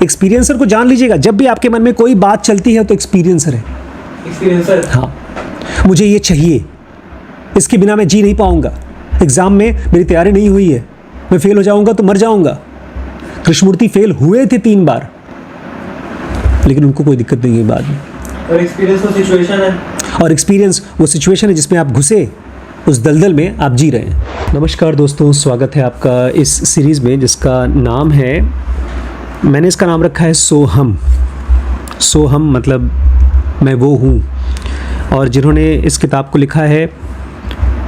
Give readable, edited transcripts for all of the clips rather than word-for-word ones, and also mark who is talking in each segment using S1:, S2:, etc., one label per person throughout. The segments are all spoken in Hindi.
S1: एक्सपीरियंसर को जान लीजिएगा, जब भी आपके मन में कोई बात चलती है तो एक्सपीरियंसर है।
S2: एक्सपीरियंसर,
S1: हाँ, मुझे ये चाहिए, इसके बिना मैं जी नहीं पाऊंगा, एग्जाम में मेरी तैयारी नहीं हुई है, मैं फेल हो जाऊंगा तो मर जाऊंगा। कृष्णमूर्ति फेल हुए थे 3 बार, लेकिन उनको कोई दिक्कत नहीं है बाद में।
S2: और एक्सपीरियंस वो सिचुएशन है,
S1: और एक्सपीरियंस वो सिचुएशन है जिसमें आप घुसे, उस दलदल में आप जी रहे हैं। नमस्कार दोस्तों, स्वागत है आपका इस सीरीज़ में जिसका नाम है, मैंने इसका नाम रखा है सोहम। सोहम मतलब मैं वो हूँ। और जिन्होंने इस किताब को लिखा है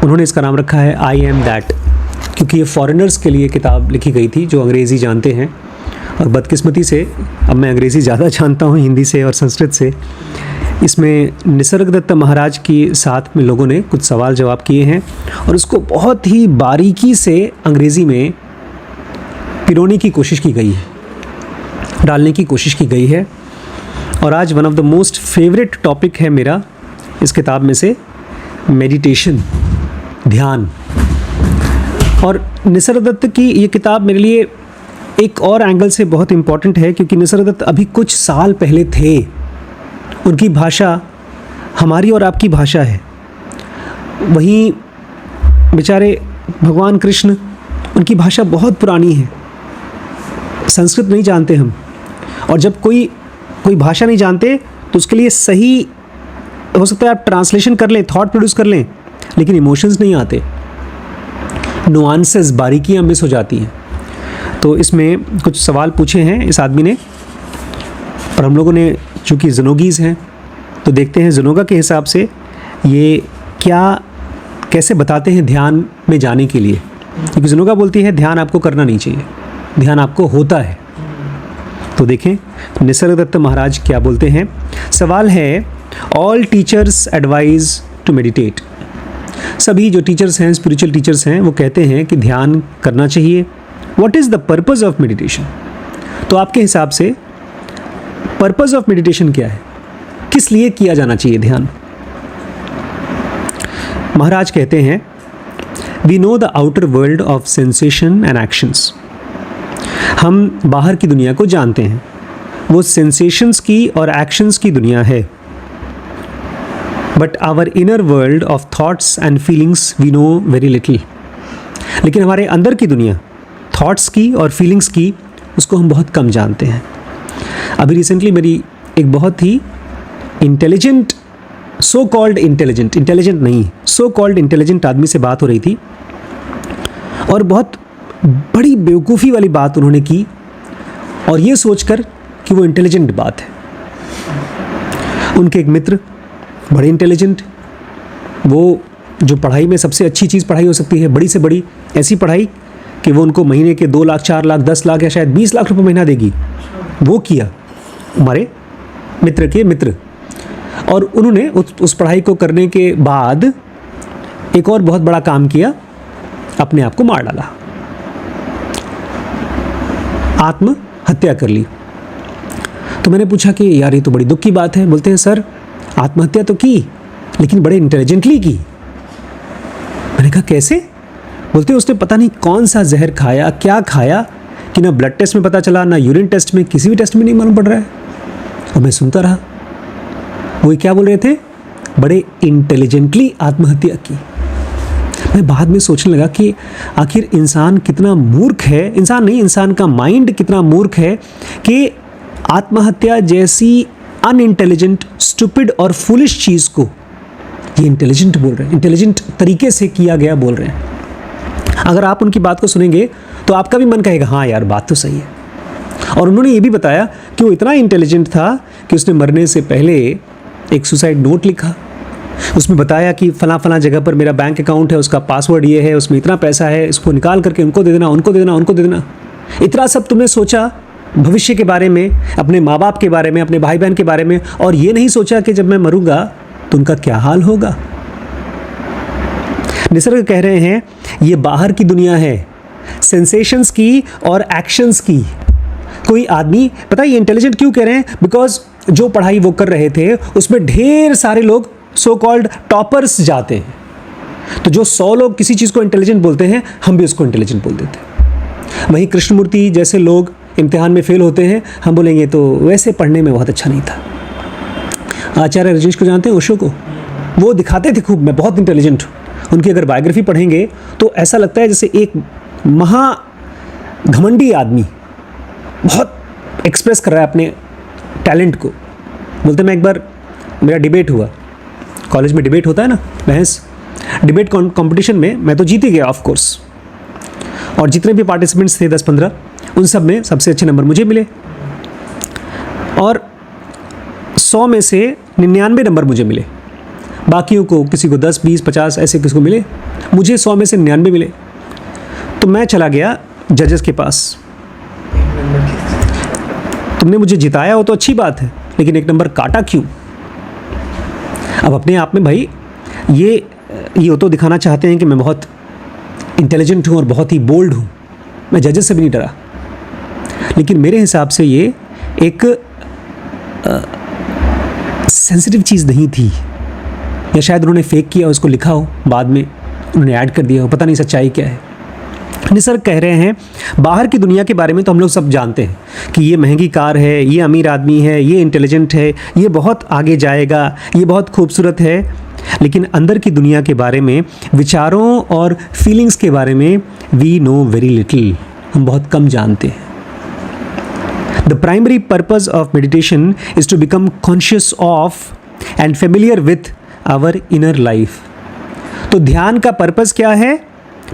S1: उन्होंने इसका नाम रखा है आई एम दैट, क्योंकि ये फॉरेनर्स के लिए किताब लिखी गई थी जो अंग्रेज़ी जानते हैं। और बदकिस्मती से अब मैं अंग्रेज़ी ज़्यादा जानता हूँ हिंदी से और संस्कृत से। इसमें निसर्गदत्त महाराज की साथ में लोगों ने कुछ सवाल जवाब किए हैं और उसको बहुत ही बारीकी से अंग्रेज़ी में पिरोने की कोशिश की गई है, डालने की कोशिश की गई है। और आज one of the most favourite topic है मेरा इस किताब में से मेडिटेशन, ध्यान। और निसर्गदत्त की ये किताब मेरे लिए एक और एंगल से बहुत इम्पॉर्टेंट है, क्योंकि निसर्गदत्त अभी कुछ साल पहले थे। उनकी भाषा हमारी और आपकी भाषा है। वहीं बेचारे भगवान कृष्ण, उनकी भाषा बहुत पुरानी है, संस्कृत नहीं जानते हम। और जब कोई भाषा नहीं जानते तो उसके लिए सही हो सकता है आप ट्रांसलेशन कर लें, थॉट प्रोड्यूस कर लें, लेकिन इमोशंस नहीं आते, नुआंसेस, बारीकियाँ मिस हो जाती हैं। तो इसमें कुछ सवाल पूछे हैं इस आदमी ने, और हम लोगों ने चूँकि ज़नोगीज़ हैं तो देखते हैं ज़नोगा के हिसाब से ये कैसे बताते हैं ध्यान में जाने के लिए। क्योंकि ज़नोगा बोलती है ध्यान आपको करना नहीं चाहिए, ध्यान आपको होता है। तो देखें निसर्गदत्त महाराज क्या बोलते हैं। सवाल है, all teachers advise to meditate. सभी जो टीचर्स हैं, स्पिरिचुअल टीचर्स हैं, वो कहते हैं कि ध्यान करना चाहिए। What is the purpose of meditation? तो आपके हिसाब से पर्पज़ ऑफ मेडिटेशन क्या है? किस लिए किया जाना चाहिए ध्यान? महाराज कहते हैं, we know the outer world of sensation and actions. हम बाहर की दुनिया को जानते हैं, वो सेंसेशंस की और एक्शंस की दुनिया है। But our inner world of thoughts and feelings we know very little. लेकिन हमारे अंदर की दुनिया, थॉट्स की और फीलिंग्स की, उसको हम बहुत कम जानते हैं। अभी रिसेंटली मेरी एक बहुत ही इंटेलिजेंट, सो कॉल्ड इंटेलिजेंट नहीं, सो कॉल्ड इंटेलिजेंट आदमी से बात हो रही थी, और बहुत बड़ी बेवकूफ़ी वाली बात उन्होंने की, और ये सोचकर कि वो इंटेलिजेंट बात है। उनके एक मित्र बड़े इंटेलिजेंट, वो जो पढ़ाई में सबसे अच्छी चीज़ पढ़ाई हो सकती है, बड़ी से बड़ी ऐसी पढ़ाई कि वो उनको महीने के 2 लाख, 4 लाख, 10 लाख या शायद 20 लाख रुपए महीना देगी, वो किया हमारे मित्र के मित्र। और उन्होंने उस पढ़ाई को करने के बाद एक और बहुत बड़ा काम किया, अपने आप को मार डाला, आत्महत्या कर ली। तो मैंने पूछा कि यार ये तो बड़ी दुख की बात है। बोलते हैं सर आत्महत्या तो की, लेकिन बड़े इंटेलिजेंटली की। मैंने कहा कैसे? बोलते हैं उसने पता नहीं कौन सा जहर खाया, क्या खाया, कि ना ब्लड टेस्ट में पता चला, ना यूरिन टेस्ट में, किसी भी टेस्ट में नहीं मालूम पड़ रहा है। और मैं सुनता रहा। वो क्या बोल रहे थे? बड़े इंटेलिजेंटली आत्महत्या की। मैं बाद में सोचने लगा कि आखिर इंसान कितना मूर्ख है, इंसान नहीं, इंसान का माइंड कितना मूर्ख है कि आत्महत्या जैसी अनइंटेलिजेंट, स्टूपिड और फुलिश चीज़ को ये इंटेलिजेंट बोल रहे हैं, इंटेलिजेंट तरीके से किया गया बोल रहे हैं। अगर आप उनकी बात को सुनेंगे तो आपका भी मन कहेगा हाँ यार बात तो सही है। और उन्होंने ये भी बताया कि वो इतना इंटेलिजेंट था कि उसने मरने से पहले एक सुसाइड नोट लिखा। उसमें बताया कि फला फला जगह पर मेरा बैंक अकाउंट है, उसका पासवर्ड ये है, उसमें इतना पैसा है, इसको निकाल करके उनको दे देना, उनको दे देना, उनको दे देना। इतना सब तुमने सोचा भविष्य के बारे में, अपने माँ बाप के बारे में, अपने भाई बहन के बारे में, और ये नहीं सोचा कि जब मैं मरूंगा तो उनका क्या हाल होगा। निसर्ग कह रहे हैं ये बाहर की दुनिया है, सेंसेशंस की और एक्शंस की। कोई आदमी, पता है ये इंटेलिजेंट क्यों कह रहे हैं? बिकॉज जो पढ़ाई वो कर रहे थे उसमें ढेर सारे लोग सो कॉल्ड टॉपर्स जाते हैं। तो जो 100 लोग किसी चीज़ को इंटेलिजेंट बोलते हैं, हम भी उसको इंटेलिजेंट बोल देते हैं। वहीं कृष्णमूर्ति जैसे लोग इम्तिहान में फ़ेल होते हैं, हम बोलेंगे तो वैसे पढ़ने में बहुत अच्छा नहीं था। आचार्य रजनीश को जानते हैं, ओशो को? वो दिखाते थे खूब मैं बहुत इंटेलिजेंट हूँ। उनकी अगर बायोग्राफी पढ़ेंगे तो ऐसा लगता है जैसे एक महा घमंडी आदमी बहुत एक्सप्रेस कर रहा है अपने टैलेंट को। बोलते मैं एक बार मेरा डिबेट हुआ, कॉलेज में डिबेट होता है ना, बहस, डिबेट कंपटीशन में मैं तो जीत ही गया ऑफ कोर्स, और जितने भी पार्टिसिपेंट्स थे 10-15, उन सब में सबसे अच्छे नंबर मुझे मिले, और 100 में से 99 नंबर मुझे मिले। बाकियों को किसी को 10, 20, 50 ऐसे किसी को मिले, मुझे 100 में से 99 मिले। तो मैं चला गया जजेस के पास, तुमने मुझे जिताया हो तो अच्छी बात है, लेकिन एक नंबर काटा क्यों? अब अपने आप में भाई ये तो दिखाना चाहते हैं कि मैं बहुत इंटेलिजेंट हूँ और बहुत ही बोल्ड हूँ, मैं जजेस से भी नहीं डरा, लेकिन मेरे हिसाब से ये एक सेंसिटिव चीज़ नहीं थी, या शायद उन्होंने फेक किया, उसको लिखा हो, बाद में उन्होंने ऐड कर दिया हो, पता नहीं सच्चाई क्या है। निसर्ग कह रहे हैं बाहर की दुनिया के बारे में तो हम लोग सब जानते हैं कि ये महंगी कार है, ये अमीर आदमी है, ये इंटेलिजेंट है, ये बहुत आगे जाएगा, ये बहुत खूबसूरत है, लेकिन अंदर की दुनिया के बारे में, विचारों और फीलिंग्स के बारे में वी नो वेरी लिटिल, हम बहुत कम जानते हैं। The primary purpose of meditation is to become conscious of and familiar with our inner life. तो ध्यान का पर्पज़ क्या है?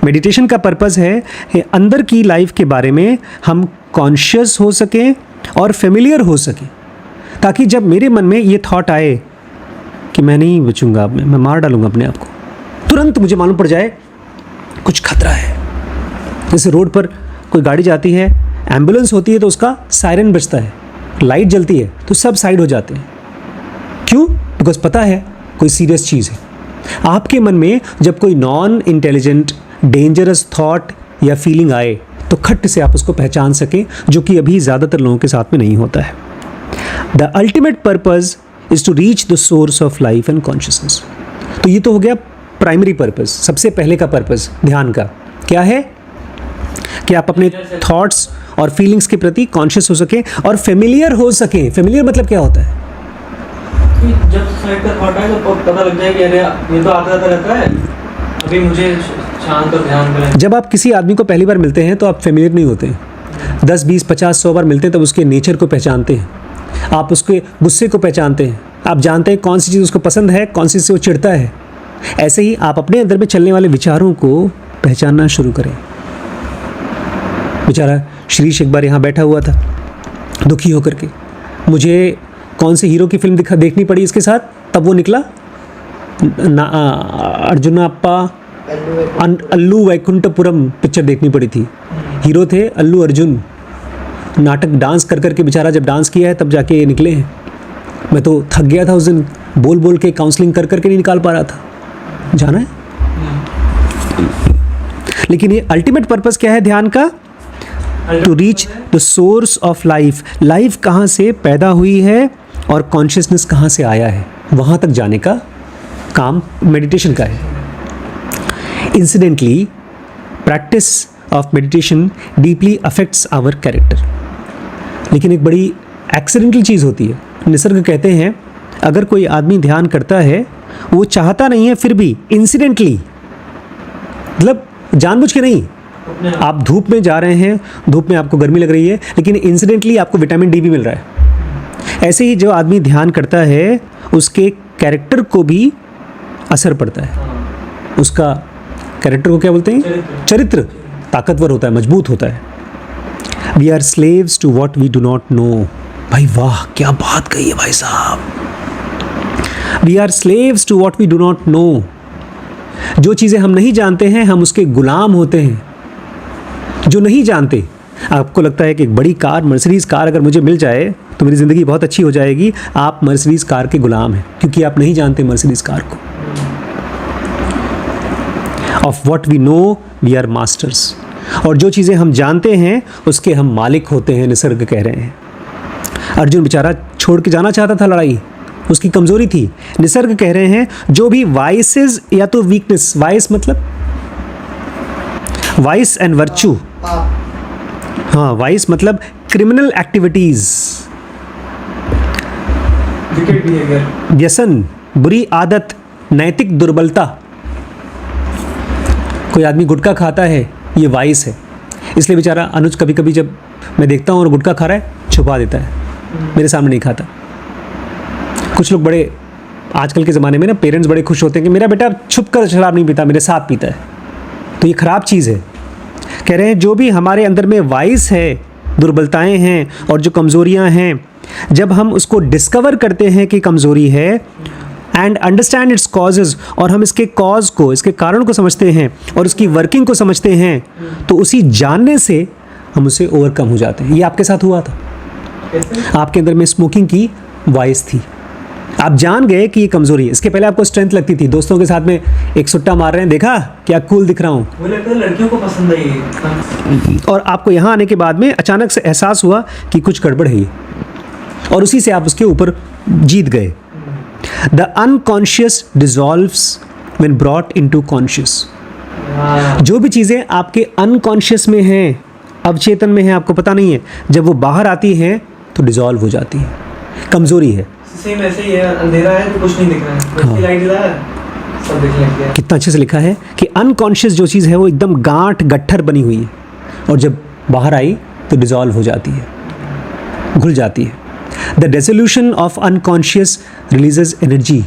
S1: मेडिटेशन का पर्पज़ है कि अंदर की लाइफ के बारे में हम कॉन्शियस हो सकें और फेमिलियर हो सकें, ताकि जब मेरे मन में ये थॉट आए कि मैं नहीं बचूंगा, मैं मार डालूंगा अपने आप को, तुरंत मुझे मालूम पड़ जाए कुछ खतरा है। जैसे रोड पर कोई गाड़ी जाती है, एम्बुलेंस होती है तो उसका सायरन बजता है, लाइट जलती है तो सब साइड हो जाते हैं। क्यों? बिकॉज पता है कोई सीरियस चीज़ है। आपके मन में जब कोई नॉन इंटेलिजेंट डेंजरस थॉट या फीलिंग आए तो खट से आप उसको पहचान सकें, जो कि अभी ज़्यादातर लोगों के साथ में नहीं होता है। The ultimate purpose is to reach the source of life and consciousness. तो ये तो हो गया प्राइमरी पर्पज़, सबसे पहले का पर्पज़ ध्यान का क्या है कि आप अपने थॉट्स और फीलिंग्स के प्रति कॉन्शियस हो सकें और फेमिलियर हो सकें। फेमिलियर मतलब क्या होता है?
S2: जब साइड का थॉट आए तो पता लग जाए कि अरे ये तो आता रहता है, अभी मुझे शांत और ध्यान करें।
S1: जब आप किसी आदमी को पहली बार मिलते हैं तो आप फेमिलियर नहीं होते हैं। 10, 20, 50, 100 बार मिलते हैं तब उसके नेचर को पहचानते हैं, आप उसके गुस्से को पहचानते हैं, आप जानते हैं कौन सी चीज़ उसको पसंद है, कौन सी से वो चिढ़ता है। ऐसे ही आप अपने अंदर में चलने वाले विचारों को पहचानना शुरू करें। बेचारा श्रीश एक बार यहाँ बैठा हुआ था दुखी होकर के, मुझे कौन से हीरो की फिल्म देखनी पड़ी इसके साथ, तब वो निकला अर्जुनाप्पा अल्लू वैकुंठपुरम पिक्चर देखनी पड़ी थी। हीरो थे अल्लू अर्जुन, नाटक डांस कर करके बेचारा जब डांस किया है तब जाके ये निकले हैं। मैं तो थक गया था उस दिन, बोल बोल के काउंसलिंग कर करके नहीं निकाल पा रहा था। जाना है, लेकिन ये अल्टीमेट पर्पस क्या है ध्यान का? To reach the source of life. Life कहाँ से पैदा हुई है और कॉन्शियसनेस कहाँ से आया है, वहाँ तक जाने का काम मेडिटेशन का है। Incidentally practice of meditation deeply affects our character. लेकिन एक बड़ी एक्सीडेंटल चीज़ होती है। निसर्ग कहते हैं अगर कोई आदमी ध्यान करता है, वो चाहता नहीं है, फिर भी इंसिडेंटली, मतलब जानबूझ के नहीं, आप धूप में जा रहे हैं, धूप में आपको गर्मी लग रही है, लेकिन इंसिडेंटली आपको विटामिन डी भी मिल रहा है। ऐसे ही जो आदमी ध्यान करता है उसके कैरेक्टर को भी असर पड़ता है। उसका कैरेक्टर को क्या बोलते हैं? चरित्र ताकतवर होता है, मजबूत होता है। We are slaves to what we do not know. भाई वाह, क्या बात कही है भाई साहब। We are slaves to what we do not know. जो चीज़ें हम नहीं जानते हैं हम उसके गुलाम होते हैं। जो नहीं जानते, आपको लगता है कि एक बड़ी कार, मर्सिडीज़ कार अगर मुझे मिल जाए तो मेरी ज़िंदगी बहुत अच्छी हो जाएगी, आप मर्सिडीज़ कार के गुलाम हैं, क्योंकि आप नहीं जानते मर्सिडीज़ कार को। Of what we know we are masters. और जो चीज़ें हम जानते हैं उसके हम मालिक होते हैं, निसर्ग कह रहे हैं। अर्जुन बेचारा छोड़ के जाना चाहता था लड़ाई, उसकी कमज़ोरी थी। निसर्ग कह रहे हैं जो भी वाइसेस या तो वीकनेस, वाइस मतलब वाइस एंड वर्चू, हाँ वाइस मतलब क्रिमिनल एक्टिविटीज,
S2: विकेट बिहेवियर,
S1: व्यसन, बुरी आदत, नैतिक दुर्बलता। कोई आदमी गुटखा खाता है, ये वाइस है। इसलिए बेचारा अनुज कभी कभी जब मैं देखता हूँ और गुटखा खा रहा है, छुपा देता है, मेरे सामने नहीं खाता। कुछ लोग बड़े आजकल के ज़माने में ना, पेरेंट्स बड़े खुश होते हैं कि मेरा बेटा छुप कर शराब नहीं पीता, मेरे साथ पीता है। तो ये खराब चीज़ है। कह रहे हैं जो भी हमारे अंदर में वाइस है, दुर्बलताएं हैं और जो कमज़ोरियां हैं, जब हम उसको डिस्कवर करते हैं कि कमज़ोरी है एंड अंडरस्टैंड इट्स कॉजेज़, और हम इसके कॉज को, इसके कारण को समझते हैं और उसकी वर्किंग को समझते हैं, तो उसी जानने से हम उसे ओवरकम हो जाते हैं। ये आपके साथ हुआ था। आपके अंदर में स्मोकिंग की वाइस थी, आप जान गए कि ये कमज़ोरी है। इसके पहले आपको स्ट्रेंथ लगती थी, दोस्तों के साथ में एक सुट्टा मार रहे हैं, देखा क्या कूल दिख रहा हूँ,
S2: मुझे लगता है लड़कियों को पसंद है ये।
S1: और आपको यहाँ आने के बाद में अचानक से एहसास हुआ कि कुछ गड़बड़ है ये, और उसी से आप उसके ऊपर जीत गए। The unconscious dissolves when brought into conscious. जो भी चीज़ें आपके अनकॉन्शियस में हैं, अवचेतन में हैं, आपको पता नहीं है, जब वो बाहर आती हैं तो डिजॉल्व हो जाती है। कमज़ोरी है।
S2: सेम ऐसे ही है, अंधेरा है तो कुछ नहीं दिख रहा है, बल्कि लाइट जला है सब दिखने लग गया।
S1: कितना अच्छे से लिखा है कि अनकॉन्शियस जो चीज़ है वो एकदम गांठ गट्ठर बनी हुई है, और जब बाहर आई तो डिजॉल्व हो जाती है, घुल जाती है। The dissolution of unconscious releases energy,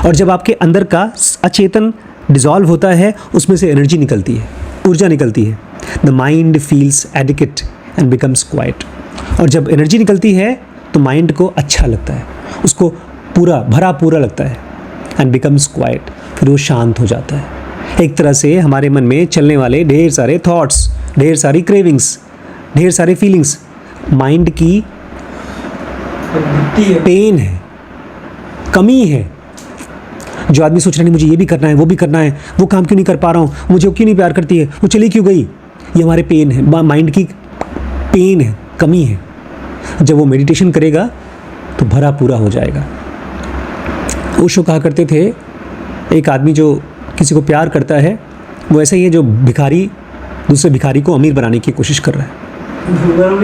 S1: और जब आपके अंदर का अचेतन डिजॉल्व होता है, उसमें से एनर्जी निकलती है, ऊर्जा निकलती है। The mind feels adequate and becomes quite, और जब एनर्जी निकलती है तो माइंड को अच्छा लगता है, उसको पूरा भरा पूरा लगता है, एंड बिकम्स क्वाइट, फिर वो शांत हो जाता है। एक तरह से हमारे मन में चलने वाले ढेर सारे थॉट्स, ढेर सारी क्रेविंग्स, ढेर सारे फीलिंग्स माइंड की पेन है, कमी है। जो आदमी सोच रहा है नहीं मुझे ये भी करना है, वो भी करना है, वो काम क्यों नहीं कर पा रहा हूँ, मुझे वो क्यों नहीं प्यार करती है, वो चली क्यों गई, ये हमारे पेन है, माइंड की पेन है, कमी है। जब वो मेडिटेशन करेगा तो भरा पूरा हो जाएगा। ओशो कहा करते थे, एक आदमी जो किसी को प्यार करता है वो ऐसा ही है जो भिखारी दूसरे भिखारी को अमीर बनाने की कोशिश कर रहा है।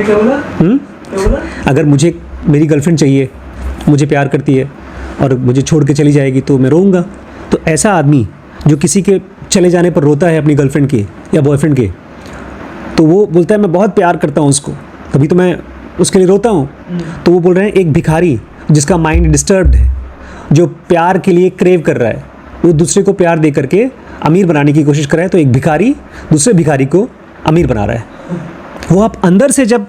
S2: क्या बोला?
S1: अगर मुझे मेरी गर्लफ्रेंड चाहिए, मुझे प्यार करती है और मुझे छोड़ के चली जाएगी तो मैं रोऊंगा। तो ऐसा आदमी जो किसी के चले जाने पर रोता है, अपनी गर्लफ्रेंड के या बॉयफ्रेंड के, तो वो बोलता है मैं बहुत प्यार करता हूँ उसको, कभी तो मैं उसके लिए रोता हूँ। तो वो बोल रहे हैं एक भिखारी जिसका माइंड डिस्टर्ब्ड है, जो प्यार के लिए क्रेव कर रहा है, वो दूसरे को प्यार दे करके अमीर बनाने की कोशिश कर रहा है। तो एक भिखारी दूसरे भिखारी को अमीर बना रहा है। वो आप अंदर से जब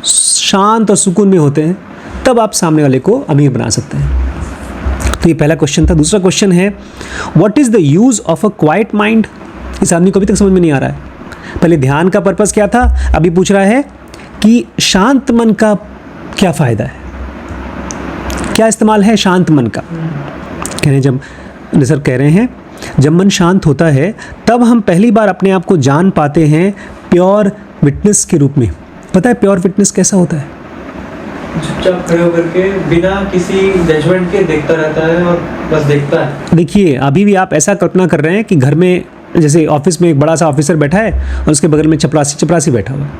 S1: शांत और सुकून में होते हैं तब आप सामने वाले को अमीर बना सकते हैं। तो ये पहला क्वेश्चन था। दूसरा क्वेश्चन है what is the use of a quite mind. इस आदमी को अभी तक समझ में नहीं आ रहा है। पहले ध्यान का पर्पस क्या था, अभी पूछ रहा है कि शांत मन का क्या फ़ायदा है, क्या इस्तेमाल है शांत मन का। कह रहे हैं जब सर कह रहे हैं जब मन शांत होता है तब हम पहली बार अपने आप को जान पाते हैं प्योर विटनेस के रूप में। पता है प्योर विटनेस कैसा होता है?
S2: चुपचाप खड़े होकर के बिना किसी जजमेंट के देखता रहता है और बस देखता है।
S1: देखिए अभी भी आप ऐसा कल्पना कर रहे हैं कि घर में जैसे ऑफिस में एक बड़ा सा ऑफिसर बैठा है और उसके बगल में चपरासी बैठा हुआ है,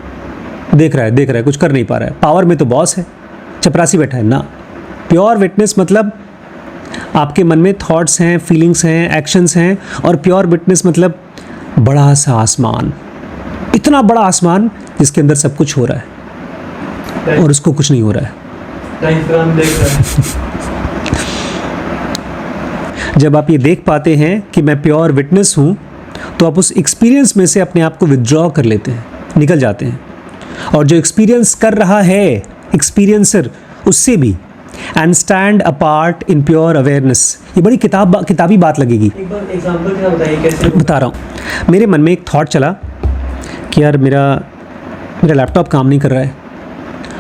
S1: देख रहा है कुछ कर नहीं पा रहा है। पावर में तो बॉस है, चपरासी बैठा है ना। प्योर विटनेस मतलब आपके मन में थॉट्स हैं, फीलिंग्स हैं, एक्शंस हैं, और प्योर विटनेस मतलब बड़ा सा आसमान, इतना बड़ा आसमान जिसके अंदर सब कुछ हो रहा है और उसको कुछ नहीं हो रहा है।
S2: देख रहा है।
S1: जब आप ये देख पाते हैं कि मैं प्योर विटनेस हूँ तो आप उस एक्सपीरियंस में से अपने आप को विथड्रॉ कर लेते हैं, निकल जाते हैं, और जो एक्सपीरियंस कर रहा है एक्सपीरियंसर उससे भी, and stand apart in pure awareness. ये बड़ी किताबी बात लगेगी।
S2: एक बार एग्जांपल क्या बताइए कैसे?
S1: बता रहा हूँ। मेरे मन में एक थॉट चला कि यार मेरा लैपटॉप काम नहीं कर रहा है,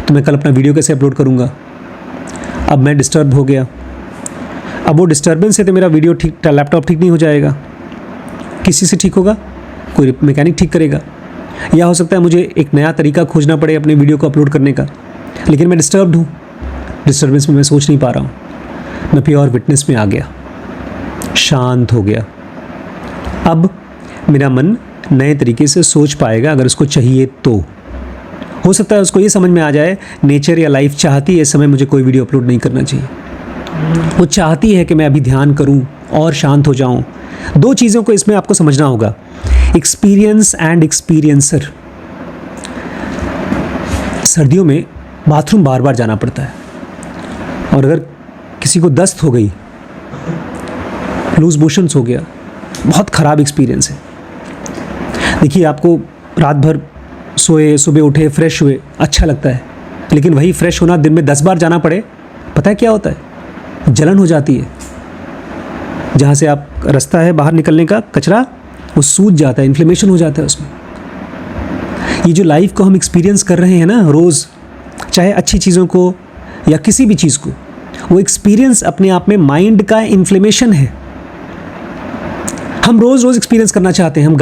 S1: तो मैं कल अपना वीडियो कैसे अपलोड करूँगा। अब मैं डिस्टर्ब हो गया, अब वो डिस्टर्बेंस से तो मेरा वीडियो लैपटॉप ठीक नहीं हो जाएगा। किसी से ठीक होगा? कोई मैकेनिक ठीक करेगा, या हो सकता है मुझे एक नया तरीका खोजना पड़े अपने वीडियो को अपलोड करने का। लेकिन मैं डिस्टर्ब्ड हूँ, डिस्टर्बेंस में मैं सोच नहीं पा रहा हूँ। मैं प्योर विटनेस में आ गया, शांत हो गया। अब मेरा मन नए तरीके से सोच पाएगा अगर उसको चाहिए तो, हो सकता है उसको ये समझ में आ जाए नेचर या लाइफ चाहती है इस समय मुझे कोई वीडियो अपलोड नहीं करना चाहिए, वो चाहती है कि मैं अभी ध्यान करूं और शांत हो जाऊं। दो चीज़ों को इसमें आपको समझना होगा, एक्सपीरियंस एंड एक्सपीरियंसर। सर्दियों में बाथरूम बार बार जाना पड़ता है, और अगर किसी को दस्त हो गई, लूज मोशंस हो गया, बहुत ख़राब एक्सपीरियंस है। देखिए, आपको रात भर सोए, सुबह उठे, फ्रेश हुए, अच्छा लगता है, लेकिन वही फ्रेश होना दिन में 10 बार जाना पड़े, पता है क्या होता है? जलन हो जाती है। जहाँ से आप रास्ता है बाहर निकलने का, कचरा, वो सूज जाता है, इन्फ्लेमेशन हो जाता है उसमें। ये जो लाइफ को हम एक्सपीरियंस कर रहे हैं ना रोज़, चाहे अच्छी चीज़ों को या किसी भी चीज़ को, वो एक्सपीरियंस अपने आप में माइंड का इन्फ्लेमेशन है। हम रोज़ रोज़ एक्सपीरियंस करना चाहते हैं, हम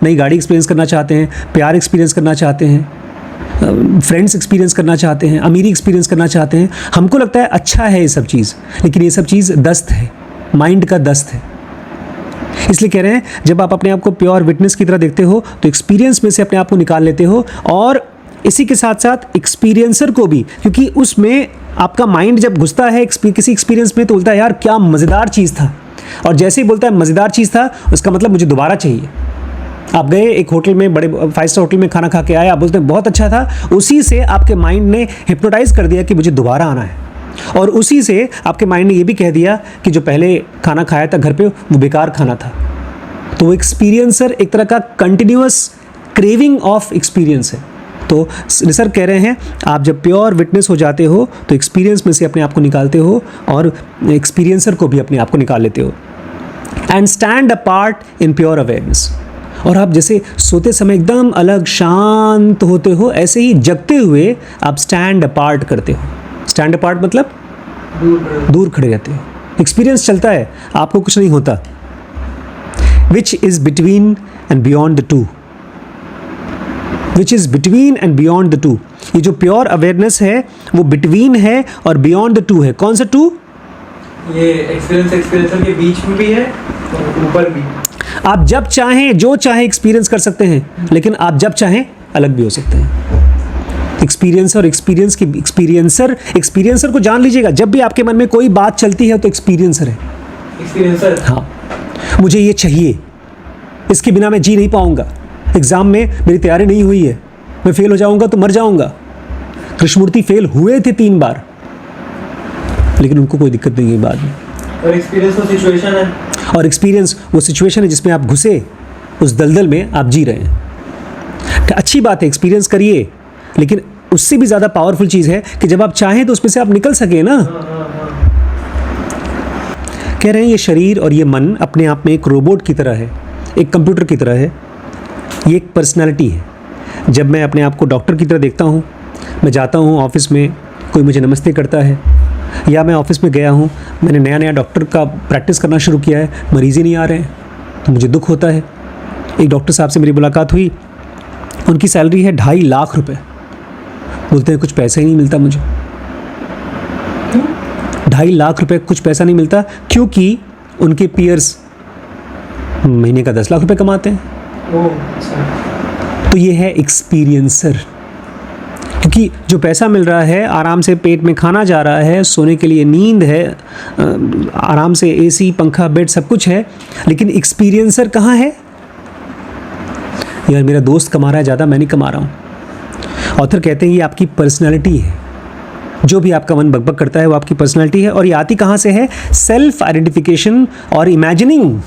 S1: नई गाड़ी एक्सपीरियंस करना चाहते हैं, प्यार एक्सपीरियंस करना चाहते हैं, फ्रेंड्स एक्सपीरियंस करना चाहते हैं, अमीरी एक्सपीरियंस करना चाहते हैं। हमको लगता है अच्छा है ये सब चीज़, लेकिन ये सब चीज़ दस्त है, माइंड का दस्त है। इसलिए कह रहे हैं, जब आप अपने आप को प्योर विटनेस की तरह देखते हो तो एक्सपीरियंस में से अपने आप को निकाल लेते हो, और इसी के साथ साथ एक्सपीरियंसर को भी, क्योंकि उसमें आपका माइंड जब घुसता है किसी एक्सपीरियंस में तो बोलता है यार क्या मज़ेदार चीज़ था, और जैसे ही बोलता है मज़ेदार चीज़ था, उसका मतलब मुझे दोबारा चाहिए। आप गए एक होटल में, बड़े 5 स्टार होटल में खाना खा के आए, आप बोलते हैं बहुत अच्छा था, उसी से आपके माइंड ने हिप्नोटाइज कर दिया कि मुझे दोबारा आना है, और उसी से आपके माइंड ने ये भी कह दिया कि जो पहले खाना खाया था घर पे वो बेकार खाना था। तो वो एक्सपीरियंसर एक तरह का कंटिन्यूअस क्रेविंग ऑफ एक्सपीरियंस है। तो सर कह रहे हैं, आप जब प्योर विटनेस हो जाते हो तो एक्सपीरियंस में से अपने आप को निकालते हो, और एक्सपीरियंसर को भी अपने आप को निकाल लेते हो, and stand apart in pure awareness. और आप जैसे सोते समय एकदम अलग शांत होते हो, ऐसे ही जगते हुए आप स्टैंड अपार्ट करते हो। स्टैंड अपार्ट मतलब दूर खड़े रहते हो। एक्सपीरियंस चलता है, आपको कुछ नहीं होता। Which is between and beyond the two, which is between and beyond the two. ये जो प्योर अवेयरनेस है वो बिटवीन है और बियॉन्ड द टू है। कौन सा टू?
S2: ये एक्सपीरियंसर के बीच में भी है और ऊपर भी।
S1: आप जब चाहें जो चाहें एक्सपीरियंस कर सकते हैं, लेकिन आप जब चाहें अलग भी हो सकते हैं। एक्सपीरियंसर और एक्सपीरियंसर को जान लीजिएगा। जब भी आपके मन में कोई बात चलती है तो एक्सपीरियंसर है।
S2: एक्सपीरियंसर,
S1: हाँ, मुझे ये चाहिए, इसके बिना मैं जी नहीं पाऊंगा, एग्ज़ाम में मेरी तैयारी नहीं हुई है, मैं फेल हो जाऊंगा तो मर जाऊंगा। कृष्णमूर्ति फेल हुए थे 3 बार, लेकिन उनको कोई दिक्कत नहीं है बाद में।
S2: और एक्सपीरियंस वो सिचुएशन है,
S1: और एक्सपीरियंस वो सिचुएशन है जिसमें आप घुसे, उस दलदल में आप जी रहे हैं। अच्छी बात है, एक्सपीरियंस करिए, लेकिन उससे भी ज़्यादा पावरफुल चीज़ है कि जब आप चाहें तो उसमें से आप निकल सकें ना। कह रहे हैं ये शरीर और ये मन अपने आप में एक रोबोट की तरह है, एक कंप्यूटर की तरह है, ये एक पर्सनालिटी है। जब मैं अपने आप को डॉक्टर की तरह देखता हूँ, मैं जाता हूँ ऑफिस में, कोई मुझे नमस्ते करता है, या मैं ऑफिस में गया हूँ, मैंने नया डॉक्टर का प्रैक्टिस करना शुरू किया है, मरीज़ ही नहीं आ रहे हैं, तो मुझे दुख होता है। एक डॉक्टर साहब से मेरी मुलाकात हुई, उनकी सैलरी है 2.5 लाख रुपए, बोलते हैं कुछ पैसा ही नहीं मिलता मुझे। 2.5 लाख रुपए कुछ पैसा नहीं मिलता, क्योंकि उनके पीयर्स महीने का 10 लाख रुपए कमाते हैं। तो ये है एक्सपीरियंसर, क्योंकि जो पैसा मिल रहा है, आराम से पेट में खाना जा रहा है, सोने के लिए नींद है, आराम से एसी, पंखा, बेड सब कुछ है, लेकिन एक्सपीरियंसर कहाँ है? यार मेरा दोस्त कमा रहा है ज़्यादा, मैं नहीं कमा रहा हूँ। ऑथर कहते हैं ये आपकी पर्सनालिटी है, जो भी आपका मन बकबक करता है वो आपकी पर्सनालिटी है। और ये आती कहाँ से है? सेल्फ आइडेंटिफिकेशन और इमेजिनिंग।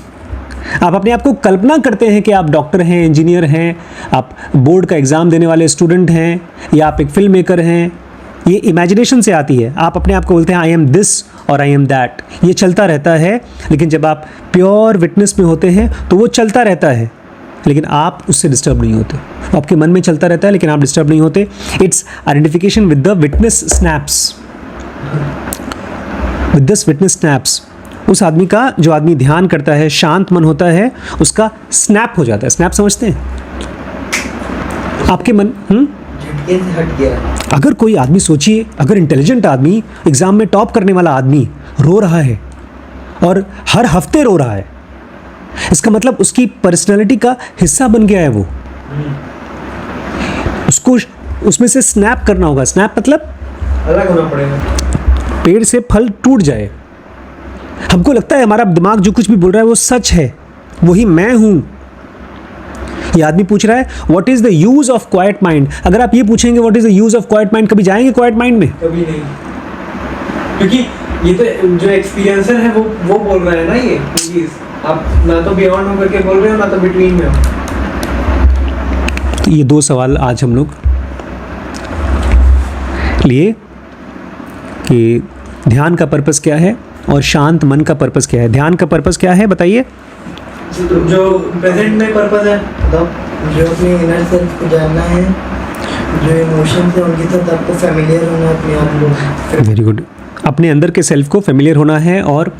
S1: आप अपने आप को कल्पना करते हैं कि आप डॉक्टर हैं, इंजीनियर हैं, आप बोर्ड का एग्ज़ाम देने वाले स्टूडेंट हैं, या आप एक फिल्म मेकर हैं। ये इमेजिनेशन से आती है। आप अपने आप को बोलते हैं आई एम दिस और आई एम दैट। ये चलता रहता है, लेकिन जब आप प्योर विटनेस में होते हैं तो वो चलता रहता है, लेकिन आप उससे डिस्टर्ब नहीं होते। आपके मन में चलता रहता है, लेकिन आप डिस्टर्ब नहीं होते। It's identification with the witness snaps, with this witness snaps. उस आदमी का, जो आदमी ध्यान करता है, शांत मन होता है, उसका स्नैप हो जाता है। स्नैप समझते हैं? आपके मन
S2: झटके से हट गया।
S1: अगर कोई आदमी, सोचिए, अगर इंटेलिजेंट आदमी, एग्जाम में टॉप करने वाला आदमी रो रहा है और हर हफ्ते रो रहा है, इसका मतलब उसकी पर्सनैलिटी का हिस्सा बन गया है वो। उसको उसमें से स्नैप करना होगा। स्नैप मतलब
S2: अलग होना पड़ेगा।
S1: पेड़ से फल टूट जाए। हमको लगता है हमारा दिमाग जो कुछ भी बोल रहा है वो सच है, वही मैं हूं। ये आदमी पूछ रहा है what is the use of quite mind. अगर आप ये पूछेंगे what is the use of quite mind, कभी जाएंगे क्वाइट माइंड में?
S2: कभी नहीं, क्योंकि ये तो जो एक्सपीरियंसर है वो बोल रहा है ना ये चीज। आप ना तो बियॉन्ड हो करके बोल रहे हो, ना तो बिटवीन में हो।
S1: तो ये दो सवाल आज हम लोग लिए कि ध्यान का पर्पस क्या है और शांत मन का पर्पस क्या है। ध्यान का पर्पस क्या है बताइए?
S2: जो प्रेजेंट में पर्पस है बताओ।
S3: जो अपने इनर सेल्फ को जानना है, जो इमोशंस है उनके साथ आपको फेमिलियर होना है अपने आप को।
S1: Very good. अपने अंदर के सेल्फ को फेमिलियर होना है और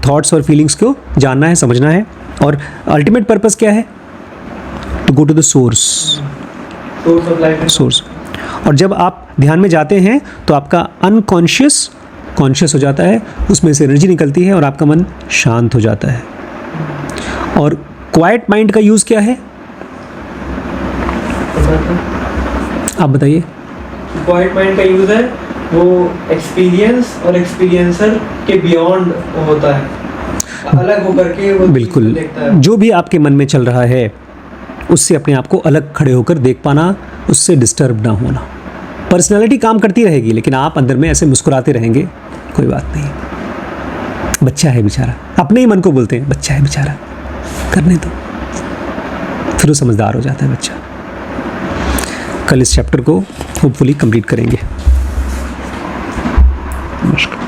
S1: थॉट्स और फीलिंग्स को जानना है, समझना है। और अल्टीमेट पर्पस क्या है? To go to the source,
S2: source of life.
S1: Source. और जब आप ध्यान में जाते हैं तो आपका अनकॉन्शियस कॉन्शियस हो जाता है, उसमें से एनर्जी निकलती है और आपका मन शांत हो जाता है। और क्वाइट माइंड का यूज़ क्या है आप बताइए?
S2: क्वाइट माइंड का यूज है वो एक्सपीरियंस और एक्सपीरियंसर के बियॉन्ड होता है, अलग होकर के वो
S1: बिल्कुल।
S2: देखता है।
S1: जो भी आपके मन में चल रहा है उससे अपने आप को अलग खड़े होकर देख पाना, उससे डिस्टर्ब ना होना। पर्सनालिटी काम करती रहेगी लेकिन आप अंदर में ऐसे मुस्कुराते रहेंगे, कोई बात नहीं। बच्चा है बेचारा, अपने ही मन को बोलते हैं बच्चा है बेचारा, करने दो, फिर वो समझदार हो जाता है बच्चा। कल इस चैप्टर को होपफुली कंप्लीट करेंगे। नमस्कार।